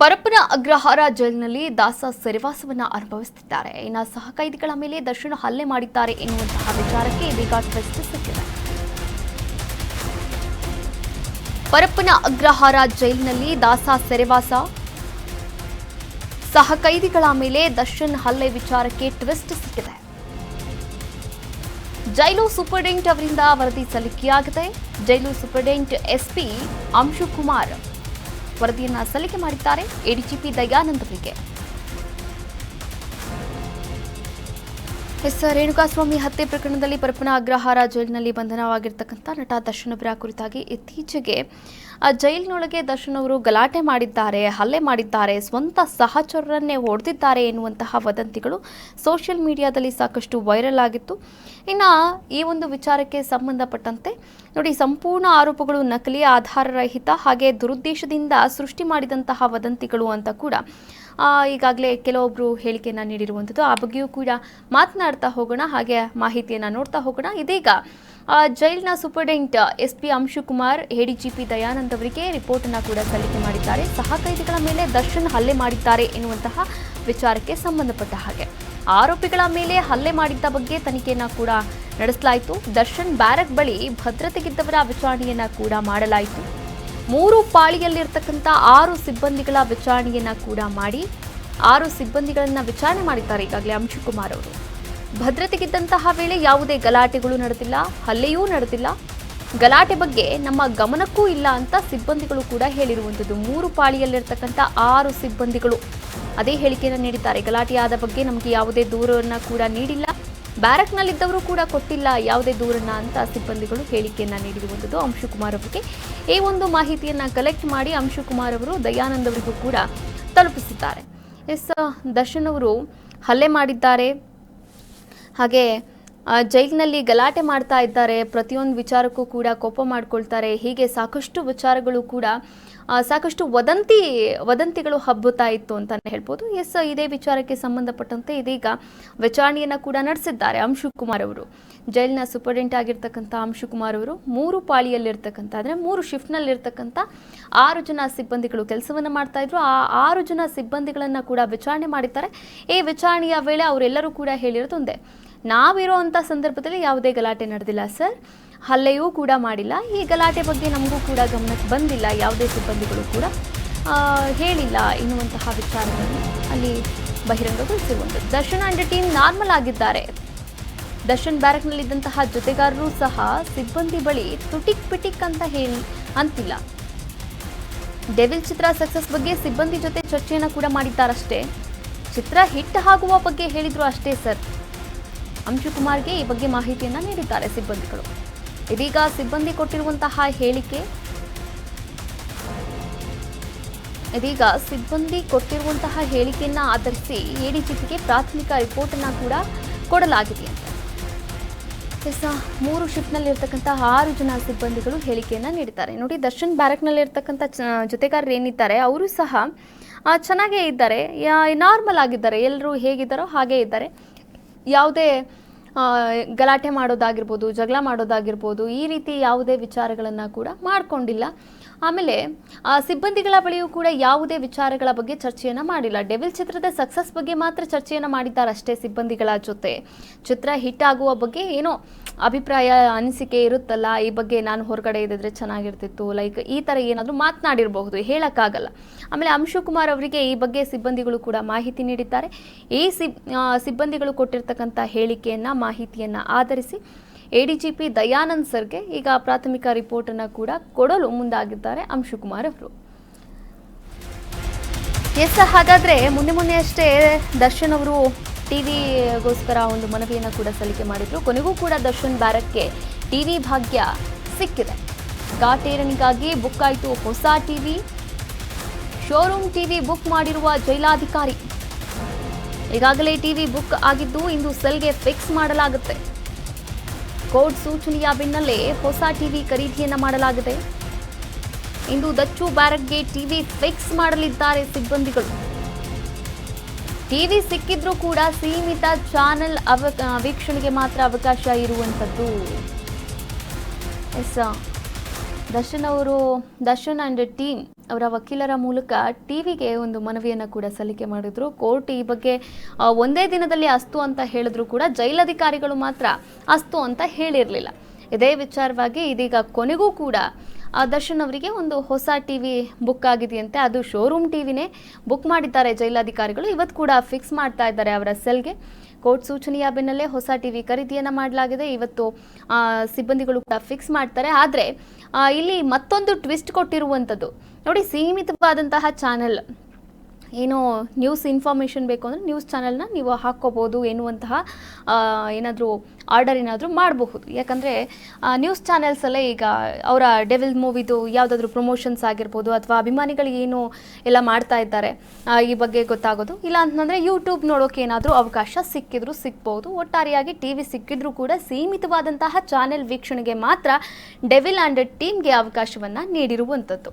ಪರಪ್ಪನ ಅಗ್ರಹಾರ ಜೈಲಿನಲ್ಲಿ ದಾಸ ಸೆರೆವಾಸವನ್ನು ಅನುಭವಿಸುತ್ತಿದ್ದಾರೆ. ಇನ್ನು ಸಹ ಕೈದಿಗಳ ಮೇಲೆ ದರ್ಶನ್ ಹಲ್ಲೆ ಮಾಡಿದ್ದಾರೆ ಎನ್ನುವಂತಹ ವಿಚಾರಕ್ಕೆ ಇದೀಗ ಟ್ವಿಸ್ಟ್ ಸಿಕ್ಕಿದೆ. ಪರಪ್ಪನ ಅಗ್ರಹಾರ ಜೈಲಿನಲ್ಲಿ ದಾಸ ಸೆರೆವಾಸ, ಸಹ ಕೈದಿಗಳ ಮೇಲೆ ದರ್ಶನ್ ಹಲ್ಲೆ ವಿಚಾರಕ್ಕೆ ಟ್ವಿಸ್ಟ್ ಸಿಕ್ಕಿದೆ. ಜೈಲು ಸೂಪರಿಂಟೆಂಡೆಂಟ್ ಅವರಿಂದ ವರದಿ ಸಲ್ಲಿಕೆಯಾಗಿದೆ. ಜೈಲು ಸೂಪರಿಂಟೆಂಡೆಂಟ್ ಎಸ್ಪಿ ಅಂಶುಕುಮಾರ್ ವರದಿಯನ್ನ ಸಲ್ಲಿಕೆ ಮಾಡಿದ್ದಾರೆ ಎಡಿಜಿಪಿ ದಯಾನಂದ್ ಅವರಿಗೆ. ರೇಣುಕಾಸ್ವಾಮಿ ಹತ್ಯೆ ಪ್ರಕರಣದಲ್ಲಿ ಪರಪ್ಪನ ಅಗ್ರಹಾರ ಜೈಲಿನಲ್ಲಿ ಬಂಧನವಾಗಿರ್ತಕ್ಕಂಥ ನಟ ದರ್ಶನ್ ಅವರ ಕುರಿತಾಗಿ ಇತ್ತೀಚೆಗೆ ಜೈಲಿನೊಳಗೆ ದರ್ಶನ್ ಅವರು ಗಲಾಟೆ ಮಾಡಿದ್ದಾರೆ, ಹಲ್ಲೆ ಮಾಡಿದ್ದಾರೆ, ಸ್ವಂತ ಸಹಚರರನ್ನೇ ಹೊಡೆದಿದ್ದಾರೆ ಎನ್ನುವಂತಹ ವದಂತಿಗಳು ಸೋಷಿಯಲ್ ಮೀಡಿಯಾದಲ್ಲಿ ಸಾಕಷ್ಟು ವೈರಲ್ ಆಗಿತ್ತು. ಇನ್ನು ಈ ಒಂದು ವಿಚಾರಕ್ಕೆ ಸಂಬಂಧಪಟ್ಟಂತೆ ನೋಡಿ, ಸಂಪೂರ್ಣ ಆರೋಪಗಳು ನಕಲಿ, ಆಧಾರರಹಿತ ಹಾಗೆ ದುರುದ್ದೇಶದಿಂದ ಸೃಷ್ಟಿ ಮಾಡಿದಂತಹ ವದಂತಿಗಳು ಅಂತ ಕೂಡ ಈಗಾಗಲೇ ಕೆಲವೊಬ್ಬರು ಹೇಳಿಕೆಯನ್ನು ನೀಡಿರುವಂಥದ್ದು. ಆ ಬಗ್ಗೆಯೂ ಕೂಡ ಮಾತನಾಡ್ತಾ ಹೋಗೋಣ, ಹಾಗೆ ಮಾಹಿತಿಯನ್ನು ನೋಡ್ತಾ ಹೋಗೋಣ. ಇದೀಗ ಜೈಲಿನ superintendent SP Anshu Kumar ADGP Dayanand ಅವರಿಗೆ ರಿಪೋರ್ಟ್ ಅನ್ನು ಕೂಡ ಸಲ್ಲಿಕೆ ಮಾಡಿದ್ದಾರೆ. ಸಹ ಕೈದಿಗಳ ಮೇಲೆ ದರ್ಶನ್ ಹಲ್ಲೆ ಮಾಡಿದ್ದಾರೆ ಎನ್ನುವಂತಹ ವಿಚಾರಕ್ಕೆ ಸಂಬಂಧಪಟ್ಟ ಹಾಗೆ ಆರೋಪಿಗಳ ಮೇಲೆ ಹಲ್ಲೆ ಮಾಡಿದ್ದ ಬಗ್ಗೆ ತನಿಖೆಯನ್ನ ಕೂಡ ನಡೆಸಲಾಯಿತು. ದರ್ಶನ್ ಬ್ಯಾರಕ್ ಬಳಿ ಭದ್ರತೆಗಿದ್ದವರ ವಿಚಾರಣೆಯನ್ನ ಕೂಡ ಮಾಡಲಾಯಿತು. 3 ಪಾಳಿಯಲ್ಲಿರ್ತಕ್ಕಂಥ 6 ಸಿಬ್ಬಂದಿಗಳ ವಿಚಾರಣೆಯನ್ನ ಕೂಡ ಮಾಡಿ 6 ಸಿಬ್ಬಂದಿಗಳನ್ನ ವಿಚಾರಣೆ ಮಾಡಿದ್ದಾರೆ ಈಗಾಗಲೇ ಅಂಶುಕುಮಾರ್ ಅವರು. ಭದ್ರತೆಗಿದ್ದಂತಹ ವೇಳೆ ಯಾವುದೇ ಗಲಾಟೆಗಳು ನಡೆದಿಲ್ಲ, ಹಲ್ಲೆಯೂ ನಡೆದಿಲ್ಲ, ಗಲಾಟೆ ಬಗ್ಗೆ ನಮ್ಮ ಗಮನಕ್ಕೂ ಇಲ್ಲ ಅಂತ ಸಿಬ್ಬಂದಿಗಳು ಕೂಡ ಹೇಳಿರುವಂಥದ್ದು. 3 ಪಾಳಿಯಲ್ಲಿರ್ತಕ್ಕಂಥ 6 ಸಿಬ್ಬಂದಿಗಳು ಅದೇ ಹೇಳಿಕೆಯನ್ನು ನೀಡಿದ್ದಾರೆ. ಗಲಾಟೆಯಾದ ಬಗ್ಗೆ ನಮಗೆ ಯಾವುದೇ ದೂರನ್ನ ಕೂಡ ನೀಡಿಲ್ಲ, ಬ್ಯಾರಕ್ನಲ್ಲಿದ್ದವರು ಕೂಡ ಕೊಟ್ಟಿಲ್ಲ ಯಾವುದೇ ದೂರನ್ನ ಅಂತ ಸಿಬ್ಬಂದಿಗಳು ಹೇಳಿಕೆಯನ್ನ ನೀಡಿರುವಂಥದ್ದು. ಅಂಶುಕುಮಾರ್ ಅವರಿಗೆ ಈ ಒಂದು ಮಾಹಿತಿಯನ್ನ ಕಲೆಕ್ಟ್ ಮಾಡಿ ಅಂಶುಕುಮಾರ್ ಅವರು ದಯಾನಂದ್ ಅವರಿಗೂ ಕೂಡ ತಲುಪಿಸಿದ್ದಾರೆ. ದರ್ಶನ್ ಅವರು ಹಲ್ಲೆ ಮಾಡಿದ್ದಾರೆ, ಹಾಗೆ ಜೈಲಿನಲ್ಲಿ ಗಲಾಟೆ ಮಾಡ್ತಾ ಇದ್ದಾರೆ, ಪ್ರತಿಯೊಂದು ವಿಚಾರಕ್ಕೂ ಕೂಡ ಕೋಪ ಮಾಡ್ಕೊಳ್ತಾರೆ, ಹೀಗೆ ಸಾಕಷ್ಟು ವಿಚಾರಗಳು ಕೂಡ ಸಾಕಷ್ಟು ವದಂತಿಗಳು ಹಬ್ಬುತ್ತಾ ಇತ್ತು ಅಂತಲೇ ಹೇಳ್ಬೋದು. ಇದೇ ವಿಚಾರಕ್ಕೆ ಸಂಬಂಧಪಟ್ಟಂತೆ ಇದೀಗ ವಿಚಾರಣೆಯನ್ನು ಕೂಡ ನಡೆಸಿದ್ದಾರೆ ಅಂಶುಕುಮಾರ್ ಅವರು. ಜೈಲಿನ ಸೂಪರಿಂಟೆಂಡೆಂಟ್ ಆಗಿರ್ತಕ್ಕಂಥ ಅಂಶುಕುಮಾರ್ ಅವರು 3 ಪಾಳಿಯಲ್ಲಿರ್ತಕ್ಕಂಥ ಅಂದರೆ 3 ಶಿಫ್ಟ್ನಲ್ಲಿರ್ತಕ್ಕಂಥ 6 ಜನ ಸಿಬ್ಬಂದಿಗಳು ಕೆಲಸವನ್ನು ಮಾಡ್ತಾ ಇದ್ರು. ಆ 6 ಜನ ಸಿಬ್ಬಂದಿಗಳನ್ನು ಕೂಡ ವಿಚಾರಣೆ ಮಾಡಿದ್ದಾರೆ. ಈ ವಿಚಾರಣೆಯ ವೇಳೆ ಅವರೆಲ್ಲರೂ ಕೂಡ ಹೇಳಿರೋದು ಒಂದೇ, ನಾವಿರೋವಂಥ ಸಂದರ್ಭದಲ್ಲಿ ಯಾವುದೇ ಗಲಾಟೆ ನಡೆದಿಲ್ಲ ಸರ್, ಹಲ್ಲೆಯೂ ಕೂಡ ಮಾಡಿಲ್ಲ, ಈ ಗಲಾಟೆ ಬಗ್ಗೆ ನಮಗೂ ಕೂಡ ಗಮನಕ್ಕೆ ಬಂದಿಲ್ಲ, ಯಾವುದೇ ಸಿಬ್ಬಂದಿಗಳು ಕೂಡ ಹೇಳಿಲ್ಲ ಎನ್ನುವಂತಹ ವಿಚಾರಗಳನ್ನು ಅಲ್ಲಿ ಬಹಿರಂಗಗೊಳಿಸಿರುವಂಥದ್ದು. ದರ್ಶನ್ ಅಂಡ್ ಟೀಮ್ ನಾರ್ಮಲ್ ಆಗಿದ್ದಾರೆ. ದರ್ಶನ್ ಬ್ಯಾರಕ್ನಲ್ಲಿದ್ದಂತಹ ಜೊತೆಗಾರರು ಸಹ ಸಿಬ್ಬಂದಿ ಬಳಿ ತುಟಿಕ್ ಪಿಟಿಕ್ ಅಂತ ಅಂತಿಲ್ಲ. ಡೆವಿಲ್ ಚಿತ್ರ ಸಕ್ಸಸ್ ಬಗ್ಗೆ ಸಿಬ್ಬಂದಿ ಜೊತೆ ಚರ್ಚೆಯನ್ನು ಕೂಡ ಮಾಡಿದ್ದಾರಷ್ಟೇ, ಚಿತ್ರ ಹಿಟ್ ಆಗುವ ಬಗ್ಗೆ ಹೇಳಿದ್ರು ಅಷ್ಟೇ ಸರ್. ಅಂಶುಕುಮಾರ್ಗೆ ಈ ಬಗ್ಗೆ ಮಾಹಿತಿಯನ್ನು ನೀಡಿದ್ದಾರೆ ಸಿಬ್ಬಂದಿಗಳು. ಇದೀಗ ಸಿಬ್ಬಂದಿ ಕೊಟ್ಟಿರುವಂತಹ ಹೇಳಿಕೆಯನ್ನ ಆಧರಿಸಿ ಎಡಿಜಿಪಿಗೆ ಪ್ರಾಥಮಿಕ ರಿಪೋರ್ಟ್ ಅನ್ನು ಕೂಡ ಕೊಡಲಾಗಿದೆ ಅಂತ. 3 ಶಿಫ್ಟ್ನಲ್ಲಿರ್ತಕ್ಕಂಥ 6 ಜನ ಸಿಬ್ಬಂದಿಗಳು ಹೇಳಿಕೆಯನ್ನು ನೀಡಿದ್ದಾರೆ. ನೋಡಿ, ದರ್ಶನ್ ಬ್ಯಾರಕ್ನಲ್ಲಿರ್ತಕ್ಕಂಥ ಜೊತೆಗಾರರು ಏನಿದ್ದಾರೆ ಅವರು ಸಹ ಚೆನ್ನಾಗೇ ಇದ್ದಾರೆ, ನಾರ್ಮಲ್ ಆಗಿದ್ದಾರೆ, ಎಲ್ಲರೂ ಹೇಗಿದ್ದಾರೋ ಹಾಗೇ ಇದ್ದಾರೆ. ಯಾವುದೇ ಗಲಾಟೆ ಮಾಡೋದಾಗಿರ್ಬೋದು, ಜಗಳ ಮಾಡೋದಾಗಿರ್ಬೋದು, ಈ ರೀತಿ ಯಾವುದೇ ವಿಚಾರಗಳನ್ನು ಕೂಡ ಮಾಡಿಕೊಂಡಿಲ್ಲ. ಆಮೇಲೆ ಸಿಬ್ಬಂದಿಗಳ ಬಳಿಯೂ ಕೂಡ ಯಾವುದೇ ವಿಚಾರಗಳ ಬಗ್ಗೆ ಚರ್ಚೆಯನ್ನು ಮಾಡಿಲ್ಲ. ಡೆವಿಲ್ ಚಿತ್ರದ ಸಕ್ಸಸ್ ಬಗ್ಗೆ ಮಾತ್ರ ಚರ್ಚೆಯನ್ನು ಮಾಡಿದ್ದಾರೆ ಅಷ್ಟೇ ಸಿಬ್ಬಂದಿಗಳ ಜೊತೆ. ಚಿತ್ರ ಹಿಟ್ ಆಗುವ ಬಗ್ಗೆ ಏನೋ ಅಭಿಪ್ರಾಯ, ಅನಿಸಿಕೆ ಇರುತ್ತಲ್ಲ, ಈ ಬಗ್ಗೆ ನಾನು ಹೊರಗಡೆ ಇದ್ದಿದ್ರೆ ಚೆನ್ನಾಗಿರ್ತಿತ್ತು, ಲೈಕ್ ಈ ಥರ ಏನಾದರೂ ಮಾತನಾಡಿರಬಹುದು, ಹೇಳೋಕ್ಕಾಗಲ್ಲ. ಆಮೇಲೆ ಅಂಶುಕುಮಾರ್ ಅವರಿಗೆ ಈ ಬಗ್ಗೆ ಸಿಬ್ಬಂದಿಗಳು ಕೂಡ ಮಾಹಿತಿ ನೀಡಿದ್ದಾರೆ. ಈ ಸಿಬ್ಬಂದಿಗಳು ಕೊಟ್ಟಿರ್ತಕ್ಕಂಥ ಹೇಳಿಕೆಯನ್ನು, ಮಾಹಿತಿಯನ್ನು ಆಧರಿಸಿ ಎಡಿಜಿಪಿ ದಯಾನಂದ್ ಸರ್ಗೆ ಈಗ ಪ್ರಾಥಮಿಕ ರಿಪೋರ್ಟನ್ನು ಕೂಡ ಕೊಡಲು ಮುಂದಾಗಿದ್ದಾರೆ ಅಂಶುಕುಮಾರ್ ಅವರು. ಹಾಗಾದರೆ ಮೊನ್ನೆ ಅಷ್ಟೇ ದರ್ಶನ್ ಅವರು ಟಿವಿಗೋಸ್ಕರ ಒಂದು ಮನವಿಯನ್ನು ಕೂಡ ಸಲ್ಲಿಕೆ ಮಾಡಿದ್ರು. ಕೊನೆಗೂ ಕೂಡ ದರ್ಶನ್ ಬ್ಯಾರಕ್ಗೆ ಟಿವಿ ಭಾಗ್ಯ ಸಿಕ್ಕಿದೆ. ಕಾಟೇರನಿಗಾಗಿ ಬುಕ್ ಆಯಿತು ಹೊಸ ಟಿವಿ. ಶೋರೂಮ್ ಟಿವಿ ಬುಕ್ ಮಾಡಿರುವ ಜೈಲಾಧಿಕಾರಿ. ಈಗಾಗಲೇ ಟಿವಿ ಬುಕ್ ಆಗಿದ್ದು ಇಂದು ಸೆಲ್ಗೆ ಫಿಕ್ಸ್ ಮಾಡಲಾಗುತ್ತೆ. ಕೋರ್ಟ್ ಸೂಚನೆಯ ಬೆನ್ನಲ್ಲೇ ಹೊಸ ಟಿವಿ ಖರೀದಿಯನ್ನ ಮಾಡಲಾಗಿದೆ. ಇಂದು ದಚ್ಚು ಬ್ಯಾರಕ್ಗೆ ಟಿವಿ ಫಿಕ್ಸ್ ಮಾಡಲಿದ್ದಾರೆ ಸಿಬ್ಬಂದಿಗಳು. ಟಿವಿ ಸಿಕ್ಕಿದ್ರೂ ಕೂಡ ಸೀಮಿತ ಚಾನೆಲ್ ವೀಕ್ಷಣೆಗೆ ಮಾತ್ರ ಅವಕಾಶ ಇರುವಂಥದ್ದು. ದರ್ಶನ್ ಆ್ಯಂಡ್ ಟೀಮ್ ಅವರ ವಕೀಲರ ಮೂಲಕ ಟಿವಿಗೆ ಒಂದು ಮನವಿಯನ್ನು ಕೂಡ ಸಲ್ಲಿಕೆ ಮಾಡಿದ್ರು. ಕೋರ್ಟ್ ಈ ಬಗ್ಗೆ ಒಂದೇ ದಿನದಲ್ಲಿ ಅಸ್ತು ಅಂತ ಹೇಳಿದ್ರು ಕೂಡ ಜೈಲಧಿಕಾರಿಗಳು ಮಾತ್ರ ಅಸ್ತು ಅಂತ ಹೇಳಿರಲಿಲ್ಲ. ಇದೇ ವಿಚಾರವಾಗಿ ಇದೀಗ ಕೊನೆಗೂ ಕೂಡ ದರ್ಶನ್ ಅವರಿಗೆ ಒಂದು ಹೊಸ ಟಿವಿ ಬುಕ್ ಆಗಿದೆಯಂತೆ. ಅದು ಶೋರೂಮ್ ಟಿವಿನೇ ಬುಕ್ ಮಾಡಿದ್ದಾರೆ ಜೈಲಾಧಿಕಾರಿಗಳು. ಇವತ್ತು ಕೂಡ ಫಿಕ್ಸ್ ಮಾಡ್ತಾ ಇದ್ದಾರೆ ಅವರ ಸೆಲ್ಗೆ. ಕೋರ್ಟ್ ಸೂಚನೆಯ ಬೆನ್ನಲ್ಲೇ ಹೊಸ ಟಿವಿ ಖರೀದಿಯನ್ನು ಮಾಡಲಾಗಿದೆ. ಇವತ್ತು ಸಿಬ್ಬಂದಿಗಳು ಕೂಡ ಫಿಕ್ಸ್ ಮಾಡ್ತಾರೆ. ಆದರೆ ಇಲ್ಲಿ ಮತ್ತೊಂದು ಟ್ವಿಸ್ಟ್ ಕೊಟ್ಟಿರುವಂಥದ್ದು ನೋಡಿ, ಸೀಮಿತವಾದಂತಹ ಚಾನೆಲ್, ಏನು ನ್ಯೂಸ್ ಇನ್ಫಾರ್ಮೇಷನ್ ಬೇಕು ಅಂದರೆ ನ್ಯೂಸ್ ಚಾನಲ್ನ ನೀವು ಹಾಕ್ಕೋಬೋದು ಎನ್ನುವಂತಹ ಏನಾದರೂ ಆರ್ಡರ್ ಏನಾದರೂ ಮಾಡಬಹುದು. ಯಾಕಂದರೆ ನ್ಯೂಸ್ ಚಾನೆಲ್ಸಲ್ಲೇ ಈಗ ಅವರ ಡೆವಿಲ್ ಮೂವಿದು ಯಾವುದಾದ್ರೂ ಪ್ರಮೋಷನ್ಸ್ ಆಗಿರ್ಬೋದು ಅಥವಾ ಅಭಿಮಾನಿಗಳು ಏನು ಎಲ್ಲ ಮಾಡ್ತಾ ಇದ್ದಾರೆ ಈ ಬಗ್ಗೆ ಗೊತ್ತಾಗೋದು. ಇಲ್ಲ ಅಂತಂದರೆ ಯೂಟ್ಯೂಬ್ ನೋಡೋಕೆ ಏನಾದರೂ ಅವಕಾಶ ಸಿಗ್ಬೋದು. ಒಟ್ಟಾರೆಯಾಗಿ ಟಿ ವಿ ಸಿಕ್ಕಿದ್ರೂ ಕೂಡ ಸೀಮಿತವಾದಂತಹ ಚಾನೆಲ್ ವೀಕ್ಷಣೆಗೆ ಮಾತ್ರ ಡೆವಿಲ್ ಆ್ಯಂಡ್ ಟೀಮ್ಗೆ ಅವಕಾಶವನ್ನು ನೀಡಿರುವಂಥದ್ದು.